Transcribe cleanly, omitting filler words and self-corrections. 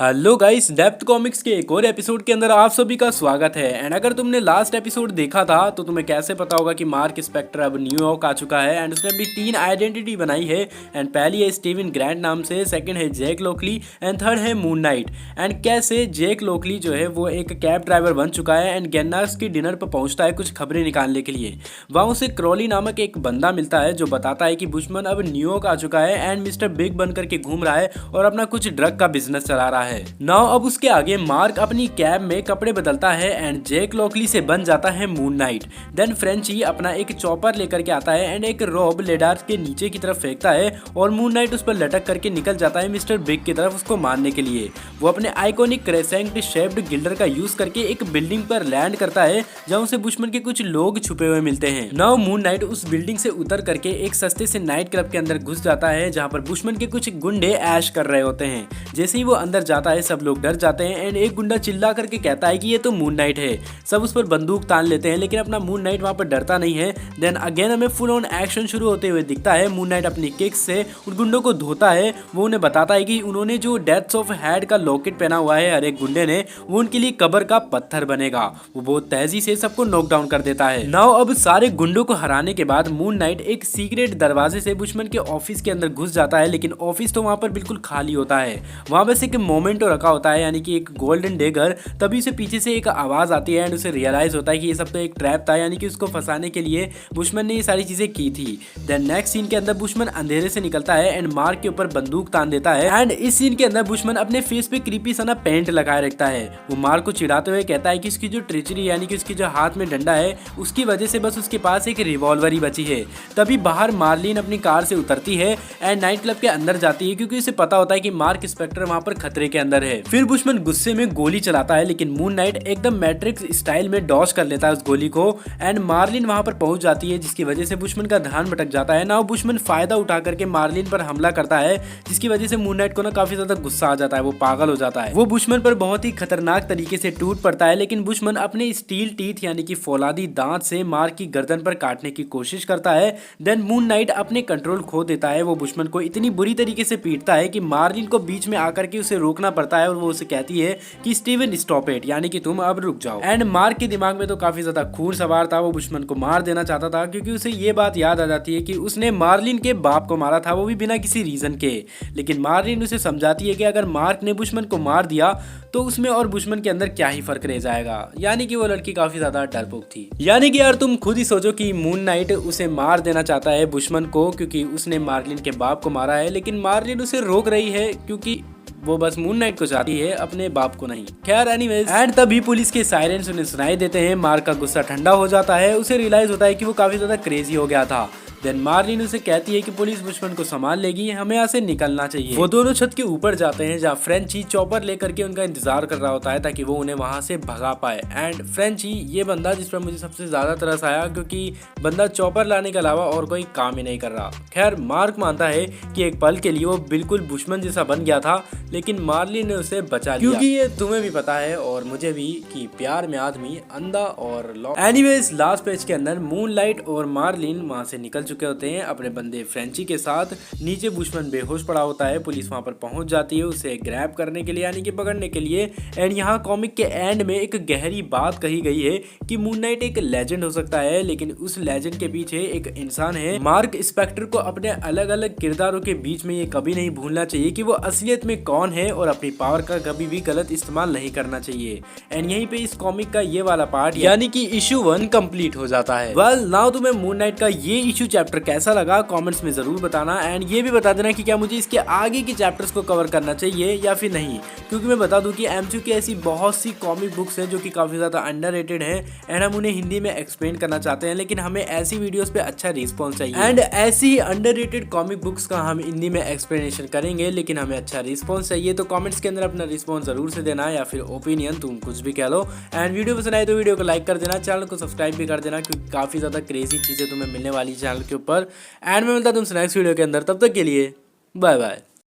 Hello guys, depth comics के एक और एपिसोड के अंदर आप सभी का स्वागत है। एंड अगर तुमने लास्ट एपिसोड देखा था तो तुम्हें कैसे पता होगा कि मार्क स्पेक्टर अब न्यूयॉर्क आ चुका है एंड उसने अपनी 3 आइडेंटिटी बनाई है। एंड पहली है स्टीवन ग्रैंट नाम से, सेकंड है जैक लोकली एंड थर्ड है मून नाइट। एंड कैसे जैक लोकली जो है वो एक कैब ड्राइवर बन चुका है एंड गेन्नार्स की डिनर पर पहुंचता है कुछ खबरें निकालने के लिए। वहाँ उसे क्रॉली नामक एक बंदा मिलता है जो बताता है कि बुशमन अब न्यूयॉर्क आ चुका है एंड मिस्टर बिग बन करके घूम रहा है और अपना कुछ ड्रग का बिजनेस चला रहा है। नाउ अब उसके आगे मार्क अपनी कैब में कपड़े बदलता है एंड जैक लॉकली से बन जाता है मून नाइट। देन फ्रेंची अपना एक चॉपर लेकर के आता है एंड एक रॉब लेडार के नीचे की तरफ फेंकता है और मून नाइट उस पर लटक करके निकल जाता है मिस्टर बिग की तरफ उसको मारने के लिए। वो अपने आइकॉनिक क्रेसेंट शेप्ड गिल्डर का यूज करके एक बिल्डिंग पर लैंड करता है जहाँ उसे बुशमन के कुछ लोग छुपे हुए मिलते हैं। नाउ मून नाइट उस बिल्डिंग से उतर करके एक सस्ते से नाइट क्लब के अंदर घुस जाता है जहाँ पर बुशमन के कुछ गुंडे ऐश कर रहे होते हैं। जैसे ही वो अंदर जाता है सब लोग डर जाते हैं एंड एक गुंडा चिल्ला करके कहता है कि ये तो मून नाइट है। सब उस पर बंदूक तान लेते हैं लेकिन अपना मून नाइट वहां पर डरता नहीं है। देन अगेन हमें फुल ऑन एक्शन शुरू होते हुए दिखता है। मून नाइट अपनी किक्स से उन गुंडों को धोता है। वो उन्हें बताता है कि उन्होंने जो डेथ्स ऑफ हेड का लॉकेट पहना हुआ है हर एक गुंडे ने, वो उनके लिए कब्र का पत्थर बनेगा। वो बहुत तेजी से सबको नॉकडाउन कर देता है। नाउ अब सारे गुंडों को हराने के बाद मून नाइट एक सीक्रेट दरवाजे से बुशमन के ऑफिस के अंदर घुस जाता है लेकिन ऑफिस तो वहां पर बिल्कुल खाली होता है। वहां बस एक मोमेंटो रखा होता है यानी कि एक गोल्डन डेगर। तभी उसे पीछे से एक आवाज आती है एंड उसे रियलाइज होता है कि ये सब तो एक ट्रैप था, यानी कि उसको फंसाने के लिए बुशमन ने ये सारी चीजें की थी। देन नेक्स्ट सीन के अंदर बुशमन अंधेरे से निकलता है एंड मार्क के ऊपर बंदूक तान देता है एंड इस सीन के अंदर बुशमन अपने फेस पे क्रीपी सा ना पेंट लगाए रखता है। वो मार्क को चिढ़ाते हुए कहता है कि उसकी जो ट्रिचरी यानी कि उसकी जो हाथ में डंडा है उसकी वजह से बस उसके पास एक रिवॉल्वर ही बची है। तभी बाहर मार्लिन अपनी कार से उतरती है एंड नाइट क्लब के अंदर जाती है क्योंकि उसे पता होता है कि मार्क स्पेक्टर वहां पर खतरे के अंदर है। फिर बुशमन गुस्से में गोली चलाता है लेकिन मून नाइट एकदम मैट्रिक्स स्टाइल में डॉज कर लेता है उस गोली को एंड मार्लिन वहां पर पहुंच जाती है जिसकी वजह से बुशमन का ध्यान भटक जाता है। नाउ बुशमन फायदा उठा करके मार्लिन पर हमला करता है जिसकी वजह से मून नाइट को ना काफी ज्यादा गुस्सा आ जाता है, वो पागल हो जाता है। वो बुशमन पर बहुत ही खतरनाक तरीके से टूट पड़ता है लेकिन बुशमन अपने स्टील टीथ यानी कि फौलादी दांत से मार्क की गर्दन पर काटने की कोशिश करता है। देन मून नाइट अपने कंट्रोल खो देता है। वो बुशमन को इतनी बुरी तरीके से पीटता है कि मार्लिन को बीच में आकर के उसे रोकना पड़ता है और वो उसे कहती है कि स्टीवन स्टॉप इट, यानी कि तुम अब रुक जाओ। एंड मार्क के दिमाग में तो काफी ज्यादा खून सवार था। वो बुशमन को मार देना चाहता था क्योंकि उसे ये बात याद आ जाती है कि उसने मार्लिन के बाप को मारा था, वो भी बिना किसी रीजन के। लेकिन मार्लिन उसे समझाती है कि अगर मार्क ने बुशमन को मार दिया तो उसमें और बुशमन के अंदर क्या ही फर्क रह जाएगा। यानी कि वो लड़की काफी ज्यादा डरपोक थी। यानी कि यार तुम खुद ही सोचो कि मून नाइट उसे मार देना चाहता है बुशमन को क्योंकि उसने मार्लिन के बाप को मारा है, लेकिन मार्लिन उसे रोक रही है क्योंकि वो बस मून नाइट को चाहती है, अपने बाप को नहीं। खैर एनीवेज, एंड तभी पुलिस के सायरेंस उन्हें सुनाई देते हैं। मार्क का गुस्सा ठंडा हो जाता है। उसे रियलाइज होता है कि वो काफी ज्यादा क्रेजी हो गया था। देन मार्लिन उसे कहती है कि पुलिस बुशमन को संभाल लेगी, हमें यहाँ से निकलना चाहिए। वो दोनों छत के ऊपर जाते हैं जहाँ फ्रेंची चॉपर लेकर के उनका इंतजार कर रहा होता है ताकि वो उन्हें वहां से भगा पाए। एंड फ्रेंची ये बंदा जिस पर मुझे सबसे ज्यादा तरस आया क्योंकि बंदा चॉपर लाने के अलावा और कोई काम ही नहीं कर रहा। खैर मार्क मानता है कि एक पल के लिए वो बिल्कुल बुशमन जैसा बन गया था लेकिन मार्लिन ने उसे बचा लिया क्योंकि ये तुम्हें भी पता है और मुझे भी कि प्यार में आदमी अंधा और एनीवेज लास्ट पेज के अंदर मूनलाइट और मार्लिन वहां से निकल चुके होते हैं अपने बंदे फ्रेंची के साथ। नीचे बुशमन बेहोश पड़ा होता है। पुलिस वहां पर पहुंच जाती है उसे ग्रैब करने के लिए यानी कि पकड़ने के लिए। एंड यहाँ कॉमिक के एंड में एक गहरी बात कही गई है कि मून नाइट एक लेजेंड हो सकता है लेकिन उस लेजेंड के पीछे एक इंसान है। मार्क स्पेक्टर को अपने अलग अलग किरदारों के बीच में ये कभी नहीं भूलना चाहिए कि वो असलियत में कौन है और अपनी पावर का कभी भी गलत इस्तेमाल नहीं करना चाहिए। एंड यहीं पे इस कॉमिक का ये वाला पार्ट यानी कि इशू 1 कंप्लीट हो जाता है। वेल नाउ तुम्हें मून नाइट का ये इशू चैप्टर कैसा लगा कमेंट्स में जरूर बताना। एंड ये भी बता देना कि क्या मुझे इसके आगे की चैप्टर्स को कवर करना चाहिए या फिर नहीं, क्योंकि मैं बता दूं कि एमसीयू की ऐसी बहुत सी कॉमिक बुक्स हैं जो कि काफी ज्यादा अंडररेटेड हैं एंड हम उन्हें हिंदी में एक्सप्लेन करना चाहते हैं लेकिन हमें ऐसी वीडियोस पे अच्छा रिस्पॉन्स चाहिए। एंड ऐसी ही अंडररेटेड कॉमिक बुक्स का हम हिंदी में एक्सप्लेनेशन करेंगे लेकिन हमें अच्छा रिस्पॉन्स चाहिए। तो कमेंट्स के अंदर अपना रिस्पॉन्स जरूर से देना या फिर ओपिनियन, तुम कुछ भी कह लो। एंड वीडियो पसंद आए तो वीडियो को लाइक कर देना, चैनल को सब्सक्राइब भी कर देना क्योंकि काफी ज्यादा क्रेजी चीजें तुम्हें मिलने वाली चैनल के ऊपर। एंड मैं मिलता तुमसे नेक्स्ट वीडियो के अंदर, तब तक के लिए बाय बाय।